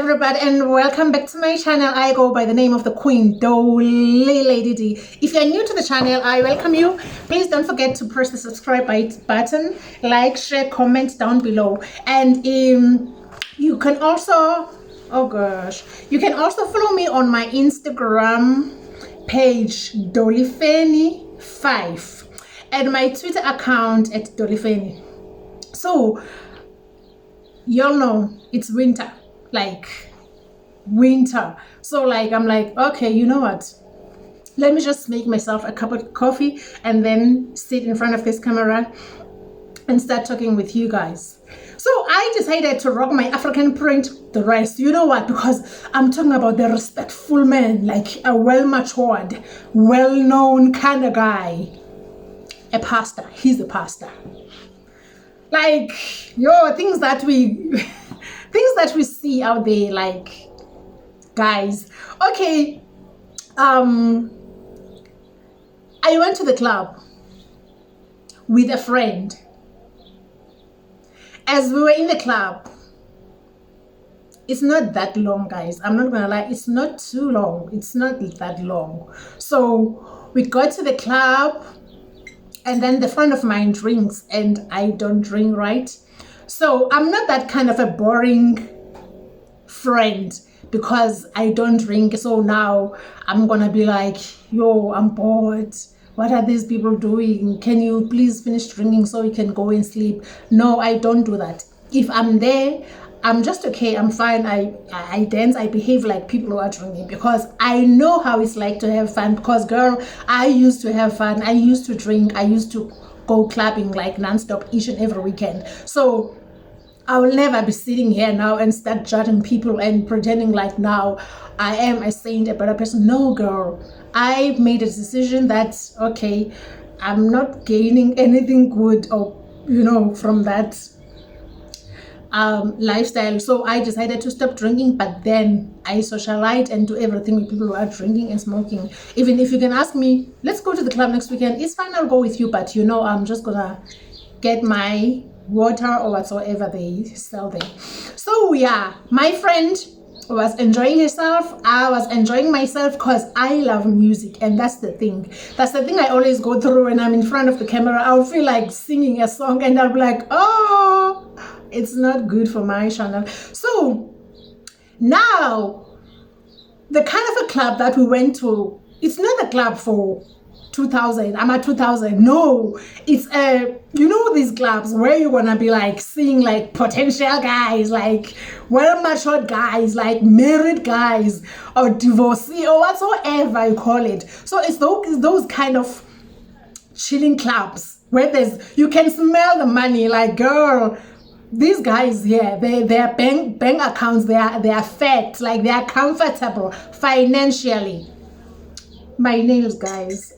everybody, and welcome back to my channel. I go by the name of the Queen Dolly Lady D. If you're new to the channel, I welcome you. Please don't forget to press the subscribe button, like, share, comment down below, and you can also you can also follow me on my Instagram page DollyFanny5 and my Twitter account at DollyFanny. So y'all know it's winter, so I'm like, okay, you know what, let me just make myself a cup of coffee and then sit in front of this camera and start talking with you guys. So I decided to rock my African print dress. You know what? Because I'm talking about the respectful man, like a well-matured, well-known kind of guy. A pastor. He's a pastor. Things that we see out there, guys. Okay. I went to the club with a friend. As we were in the club, it's not that long, guys. I'm not gonna lie, it's not too long. It's not that long. So we got to the club, and then the friend of mine drinks, and I don't drink, right? So I'm not that kind of a boring friend because I don't drink. So now I'm gonna be like, yo, I'm bored. What are these people doing? Can you please finish drinking so we can go and sleep? No, I don't do that. If I'm there, I'm just okay. I'm fine. I dance. I behave like people who are drinking because I know how it's like to have fun. Because, girl, I used to have fun. I used to drink. I used to go clubbing nonstop each and every weekend. So I will never be sitting here now and start judging people and pretending like now I am a saint, a better person. No, girl. I made a decision that, okay, I'm not gaining anything good or, from that lifestyle. So I decided to stop drinking, but then I socialite and do everything with people who are drinking and smoking. Even if you can ask me, let's go to the club next weekend, it's fine, I'll go with you, but I'm just gonna get my water or whatsoever they sell there. So yeah, my friend was enjoying herself. I was enjoying myself because I love music, and that's the thing I always go through when I'm in front of the camera. I'll feel like singing a song and I'll be like, oh, it's not good for my channel. So now the kind of a club that we went to, it's not a club for 2000. I'm at 2000. No, it's these clubs where you're gonna be seeing potential guys, well-matured guys, married guys or divorcee or whatsoever you call it. So it's those kind of chilling clubs where you can smell the money. Girl, these guys here, their bank accounts, they are fat, they are comfortable financially. My nails, guys.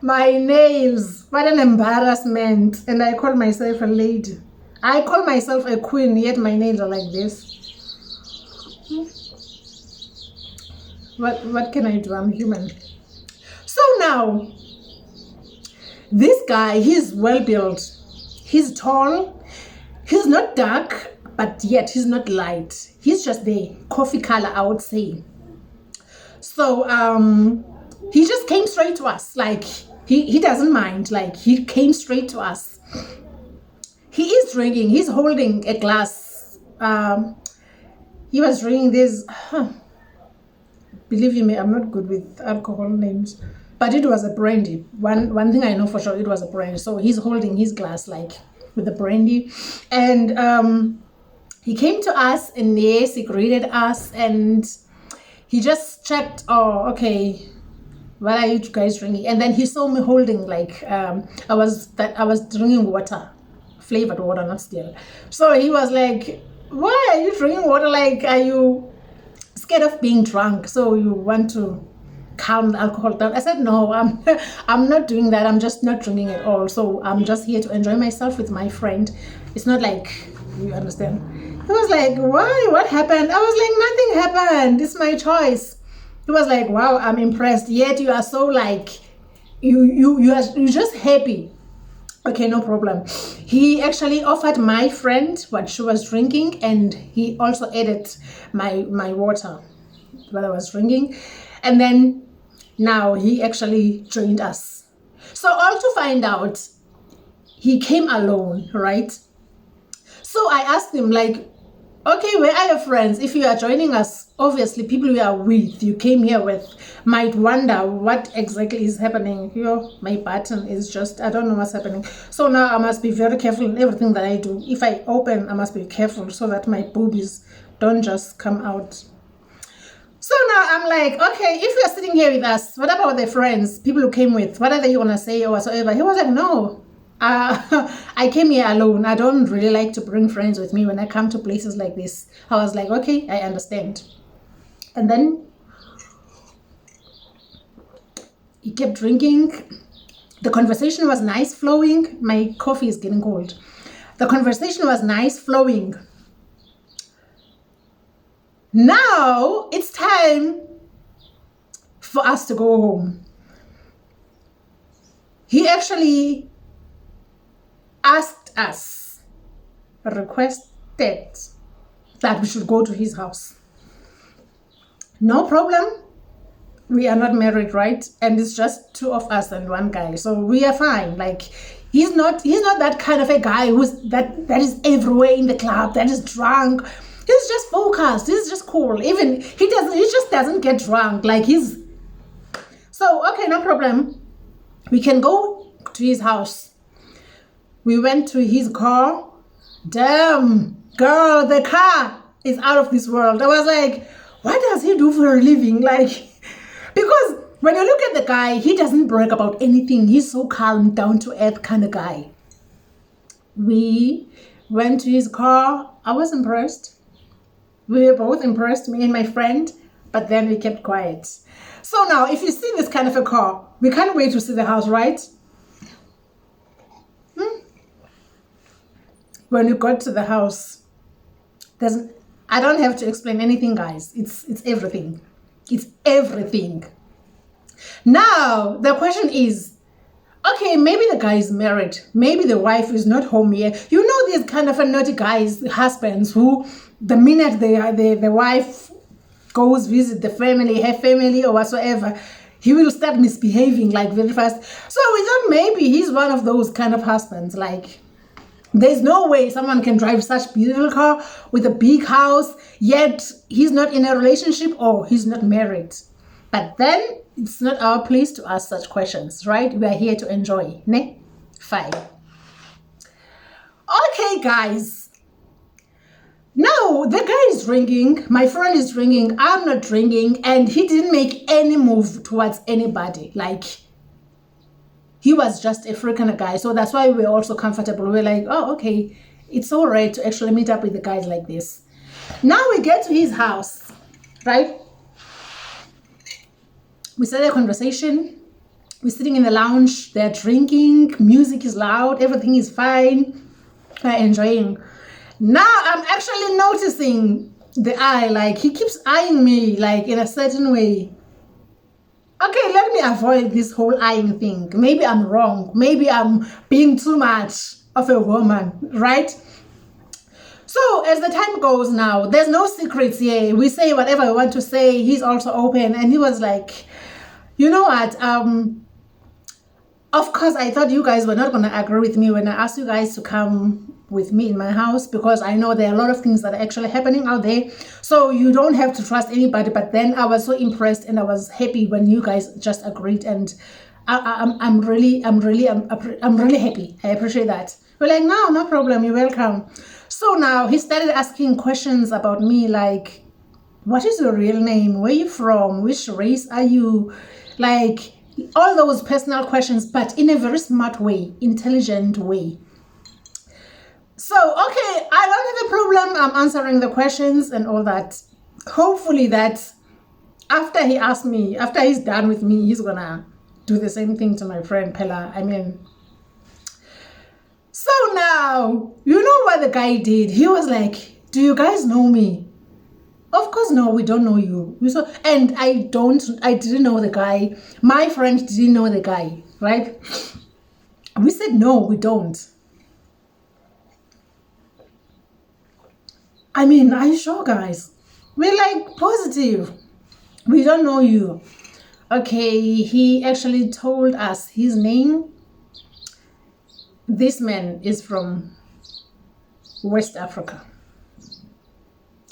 My nails, what an embarrassment. And I call myself a lady. I call myself a queen, yet my nails are like this. What can I do? I'm human. So now this guy, he's well built, he's tall, he's not dark, but yet he's not light. He's just the coffee color, I would say. So he just came straight to us. He doesn't mind. He came straight to us. He is drinking. He's holding a glass. He was drinking this. Believe you me, I'm not good with alcohol names, but it was a brandy. One thing I know for sure, it was a brandy. So he's holding his glass with the brandy, and he came to us, and yes, he greeted us, and he just checked. Oh, okay. What are you guys drinking? And then he saw me holding I was drinking water, flavored water, not still. So he was like, why are you drinking water? Are you scared of being drunk? So you want to calm the alcohol down? I said, no, I'm not doing that. I'm just not drinking at all. So I'm just here to enjoy myself with my friend. It's not you understand. He was like, why? What happened? I was like, nothing happened. It's my choice. He was like, wow, I'm impressed. Yet you are so you're just happy Okay, no problem. He actually offered my friend what she was drinking, and he also added my water what I was drinking. And then now he actually joined us. So all to find out, he came alone, right? So I asked him, like, okay, where are your friends? If you are joining us, obviously people you are with, you came here with, might wonder what exactly is happening. My button is just, I don't know what's happening. So now I must be very careful in everything that I do. If I open, I must be careful so that my boobies don't just come out. So now I'm like, okay, if you're sitting here with us, what about the friends, people who came with, what are they going to say or whatsoever? He was like, no. I came here alone. I don't really like to bring friends with me when I come to places like this. I was like, okay, I understand. And then he kept drinking. The conversation was nice flowing. My coffee is getting cold. The conversation was nice flowing. Now it's time for us to go home. He actually asked us, requested that we should go to his house. No problem. We are not married, right? And it's just two of us and one guy, so we are fine. Like, he's not that kind of a guy who's that is everywhere in the club, that is drunk. He's just focused. He's just cool. Even he just doesn't get drunk. Like, he's so okay, no problem. We can go to his house. We went to his car. Damn, girl, the car is out of this world. I was like, what does he do for a living? Like, because when you look at the guy, he doesn't brag about anything. He's so calm, down to earth kind of guy. We went to his car. I was impressed. We were both impressed, me and my friend, but then we kept quiet. So now, if you see this kind of a car, we can't wait to see the house, right? When we got to the house, I don't have to explain anything, guys. It's everything. It's everything. Now, the question is, okay, maybe the guy is married. Maybe the wife is not home yet. You know these kind of a naughty guys, husbands, who the minute the wife goes visit the family, her family or whatsoever, he will start misbehaving like very fast. So we thought maybe he's one of those kind of husbands. Like, there's no way someone can drive such beautiful car with a big house, yet he's not in a relationship or he's not married. But then it's not our place to ask such questions, right? We are here to enjoy, ne? Fine. Okay, guys. Now, the guy is drinking, my friend is drinking, I'm not drinking, and he didn't make any move towards anybody. Like, he was just a freaking guy. So that's why we're also comfortable. We're like, oh, okay, it's all right to actually meet up with the guys like this. Now we get to his house, right? We started a conversation. We're sitting in the lounge. They're drinking. Music is loud. Everything is fine. We're enjoying. Now I'm actually noticing the eye. Like, he keeps eyeing me, like, in a certain way. Okay, let me avoid this whole eyeing thing. Maybe I'm wrong. Maybe I'm being too much of a woman, right? So as the time goes now, there's no secrets here. We say whatever we want to say. He's also open. And he was like, you know what? Of course, I thought you guys were not going to agree with me when I asked you guys to come with me in my house, because I know there are a lot of things that are actually happening out there. So you don't have to trust anybody. But then I was so impressed and I was happy when you guys just agreed. And I'm really happy. I appreciate that. We're like, no problem. You're welcome. So now he started asking questions about me, like, what is your real name? Where are you from? Which race are you? Like, all those personal questions, but in a very smart way, intelligent way. So, okay, I don't have a problem. I'm answering the questions and all that. Hopefully that after he asked me, after he's done with me, he's gonna do the same thing to my friend Pella. I mean, so now, you know what the guy did? He was like, do you guys know me? Of course, no, we don't know you. And I didn't know the guy. My friend didn't know the guy, right? We said, no, we don't. I mean, are you sure, guys? We're like, positive. We don't know you. Okay, he actually told us his name. This man is from West Africa.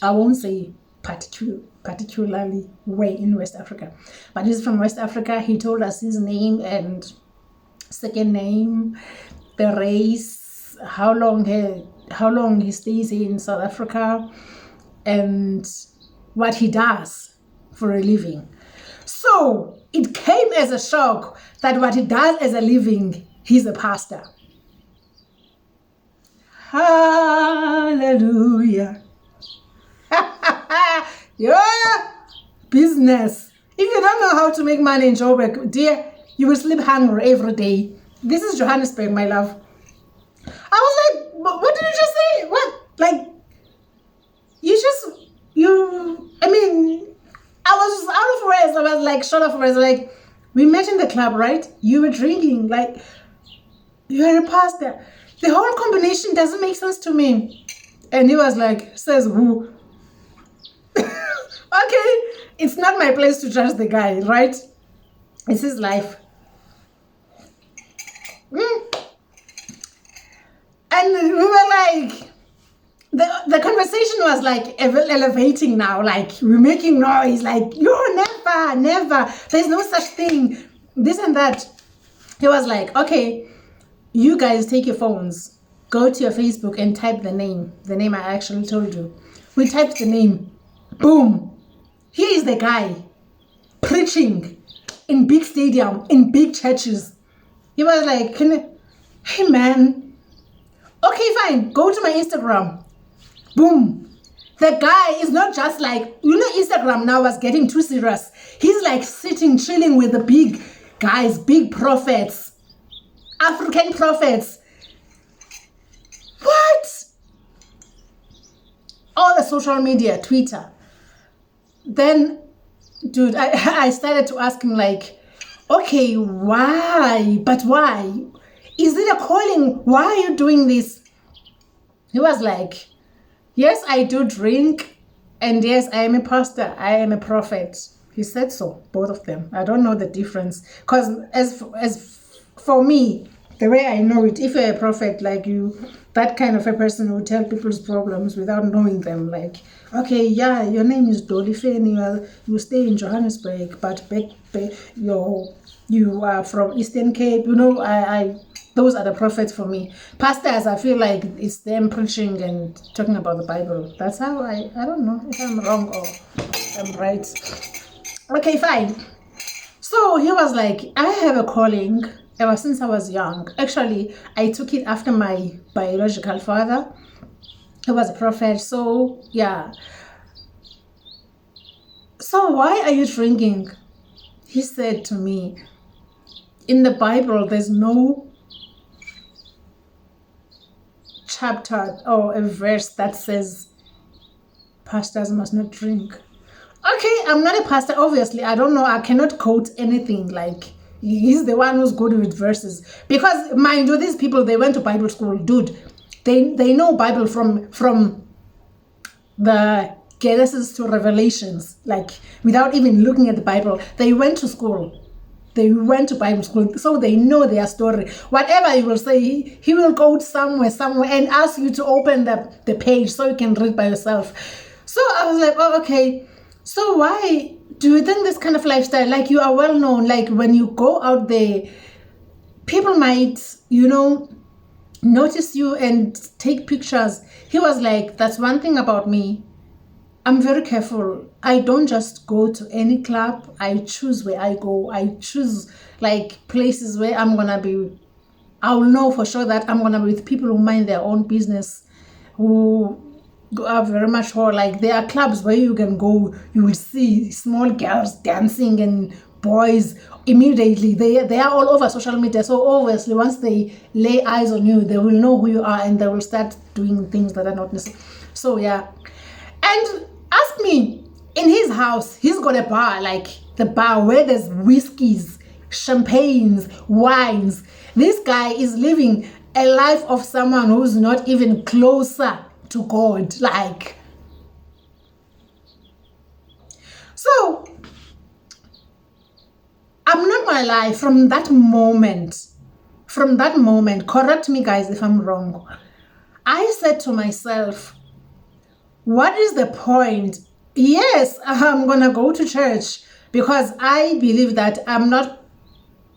I won't say particularly where in West Africa, but he's from West Africa. He told us his name and second name, the race, how long he stays in South Africa, and what he does for a living. So it came as a shock that what he does as a living, he's a pastor. Hallelujah. Yeah, business. If you don't know how to make money in Joburg, dear, you will sleep hungry every day. This is Johannesburg, my love. I was like, what did you just say? What? Like, I mean, I was just out of words. I was like, short of words. Like, we met in the club, right? You were drinking. Like, you're a pastor. The whole combination doesn't make sense to me. And he was like, says who? Okay, it's not my place to judge the guy, right? It's his life. And we were like, the conversation was like elevating now, like we're making noise, like, you're never, there's no such thing, this and that. He was like, okay, you guys take your phones, go to your Facebook and type the name I actually told you. We typed the name, boom. Here is the guy preaching in big stadium, in big churches. He was like, hey man, okay, fine, go to my Instagram. Boom. The guy is not just like, Instagram now was getting too serious. He's like sitting, chilling with the big guys, big prophets, African prophets. What? All the social media, Twitter. Then, dude, I started to ask him like, okay, why? But why? Is it a calling? Why are you doing this? He was like, yes, I do drink. And yes, I am a pastor. I am a prophet. He said so, both of them. I don't know the difference. Because as for me, the way I know it, if you're a prophet, like you, that kind of a person who tell people's problems without knowing them, like, okay, yeah, your name is Dolly Fane, you stay in Johannesburg, but you are from Eastern Cape, I those are the prophets for me. Pastors, I feel like it's them preaching and talking about the Bible. That's how I don't know if I'm wrong or I'm right. Okay, fine. So he was like, I have a calling ever since I was young. Actually, I took it after my biological father. He was a prophet. So, yeah. So why are you drinking? He said to me, in the Bible, there's no chapter or a verse that says pastors must not drink. Okay, I'm not a pastor, obviously. I don't know. I cannot quote anything. Like, he's the one who's good with verses. Because, mind you, these people, they went to Bible school. Dude, they know Bible from the Genesis to Revelations. Like, without even looking at the Bible. They went to school. They went to Bible school. So they know their story. Whatever you will say, he will go somewhere, and ask you to open the page so you can read by yourself. So I was like, oh, okay. So why do you think this kind of lifestyle, like you are well known, like when you go out there, people might, notice you and take pictures. He was like, that's one thing about me. I'm very careful. I don't just go to any club. I choose where I go. I choose like places where I'm going to be. I'll know for sure that I'm going to be with people who mind their own business, who are very much more like, there are clubs where you can go, you will see small girls dancing and boys immediately. They are all over social media. So obviously once they lay eyes on you, they will know who you are and they will start doing things that are not necessary. So yeah. And ask me, in his house, he's got a bar, like the bar where there's whiskeys, champagnes, wines. This guy is living a life of someone who's not even closer to God. Like, so I'm not gonna lie, from that moment, correct me guys if I'm wrong, I said to myself, what is the point? Yes, I'm gonna go to church because I believe that I'm not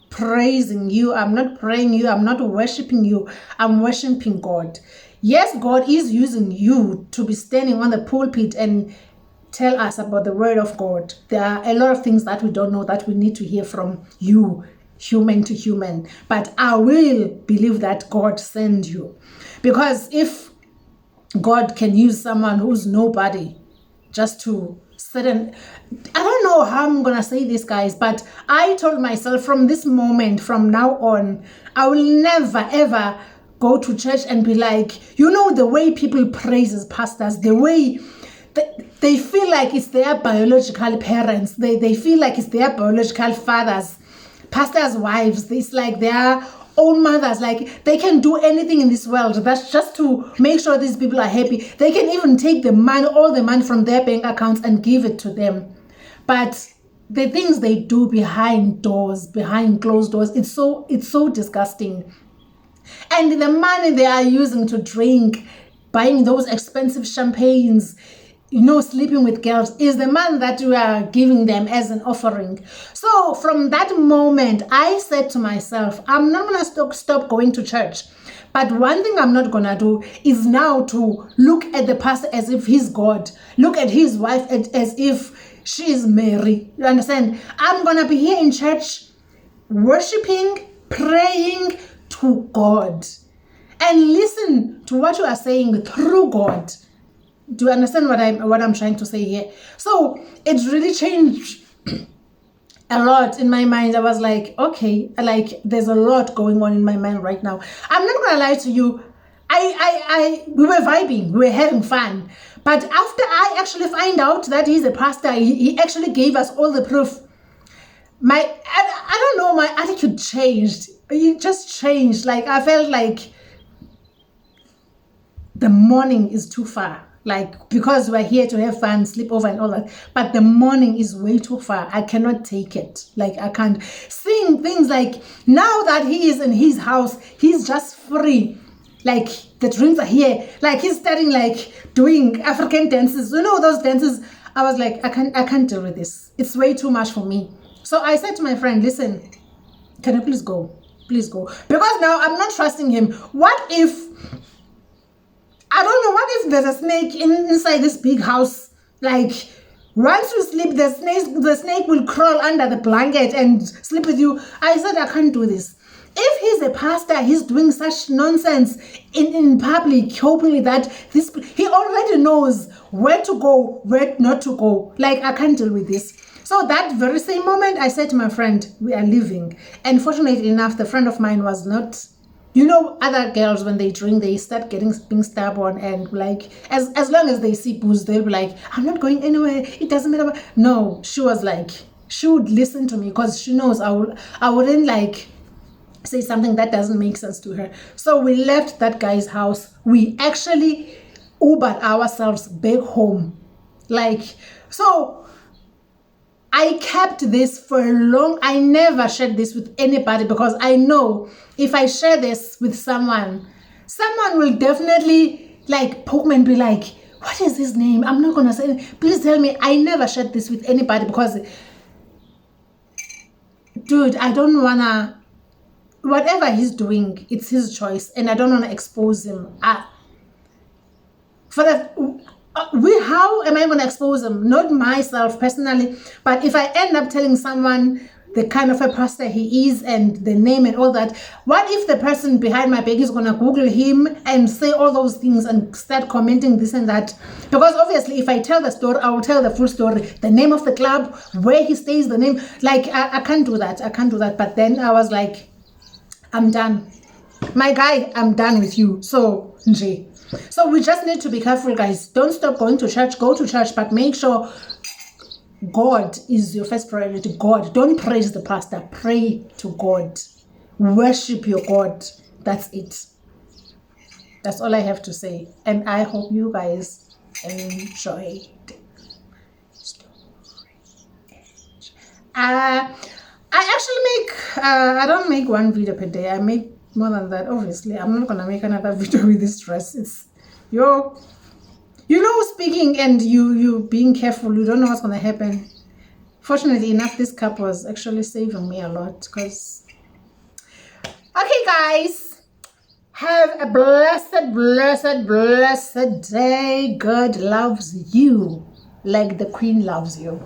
praising you, I'm not praying you, I'm not worshiping you, I'm worshiping God. Yes, God is using you to be standing on the pulpit and tell us about the word of God. There are a lot of things that we don't know that we need to hear from you, human to human. But I will believe that God sent you. Because if God can use someone who's nobody just to sit and, I don't know how I'm gonna say this guys, but I told myself from this moment, from now on, I will never ever go to church and be like, you know, the way people praise as pastors, the way they feel like it's their biological parents, they feel like it's their biological fathers, pastors' wives, it's like their own mothers, like they can do anything in this world that's just to make sure these people are happy. They can even take the money, all the money from their bank accounts and give it to them. But the things they do behind doors, behind closed doors, it's so disgusting. And the money they are using to drink, buying those expensive champagnes, you know, sleeping with girls, is the man that we are giving them as an offering. So from that moment, I said to myself, I'm not going to stop going to church. But one thing I'm not going to do is now to look at the pastor as if he's God. Look at his wife as if she is Mary. You understand? I'm going to be here in church worshiping, praying to God. And listen to what you are saying through God. Do you understand what I'm trying to say here? So it really changed a lot in my mind. I was like, okay, like there's a lot going on in my mind right now. I'm not gonna lie to you. We were vibing, we were having fun. But after I actually find out that he's a pastor, he actually gave us all the proof. I don't know, my attitude changed. It just changed. Like I felt like the morning is too far. Like, because we're here to have fun, sleep over and all that, but the morning is way too far. I cannot take it. Like, I can't. Seeing things like, now that he is in his house, he's just free. Like, the drinks are here. Like, he's starting, like, doing African dances. You know, those dances. I was like, I can't deal with this. It's way too much for me. So I said to my friend, listen, can you please go? Please go. Because now I'm not trusting him. What if... I don't know, what if there's a snake inside this big house? Like, once you sleep, the snake will crawl under the blanket and sleep with you. I said, I can't do this. If he's a pastor, he's doing such nonsense in public, hoping that he already knows where to go, where not to go. Like, I can't deal with this. So that very same moment, I said to my friend, we are leaving. And fortunately enough, the friend of mine was not... You know, other girls, when they drink, they start being stubborn, and like, as long as they see booze, they'll be like, I'm not going anywhere. It doesn't matter. No, she was like, she would listen to me because she knows I wouldn't like say something that doesn't make sense to her. So we left that guy's house. We actually Ubered ourselves back home. Like, so I kept this for a long... I never shared this with anybody because I know if I share this with someone will definitely like poke me and be like, what is his name? I'm not going to say it. Please tell me. I never shared this with anybody because, dude, I don't want to... Whatever he's doing, it's his choice. And I don't want to expose him. How am I going to expose him? Not myself personally, but if I end up telling someone the kind of a pastor he is and the name and all that, what if the person behind my back is going to Google him and say all those things and start commenting this and that? Because obviously if I tell the story, I will tell the full story, the name of the club, where he stays, the name. Like, I can't do that. I can't do that. But then I was like, I'm done. My guy, I'm done with you. So, Nje. So we just need to be careful, guys. Don't stop going to church. Go to church, but make sure God is your first priority. God. Don't praise the pastor. Pray to God. worship your God. That's it. That's all I have to say. And I hope you guys enjoyed. I actually make, I don't make one video per day. I make more than that, obviously. I'm not going to make another video with this dress. It's, speaking and you being careful, you don't know what's going to happen. Fortunately enough, this cup was actually saving me a lot because... Okay, guys. Have a blessed, blessed, blessed day. God loves you like the Queen loves you.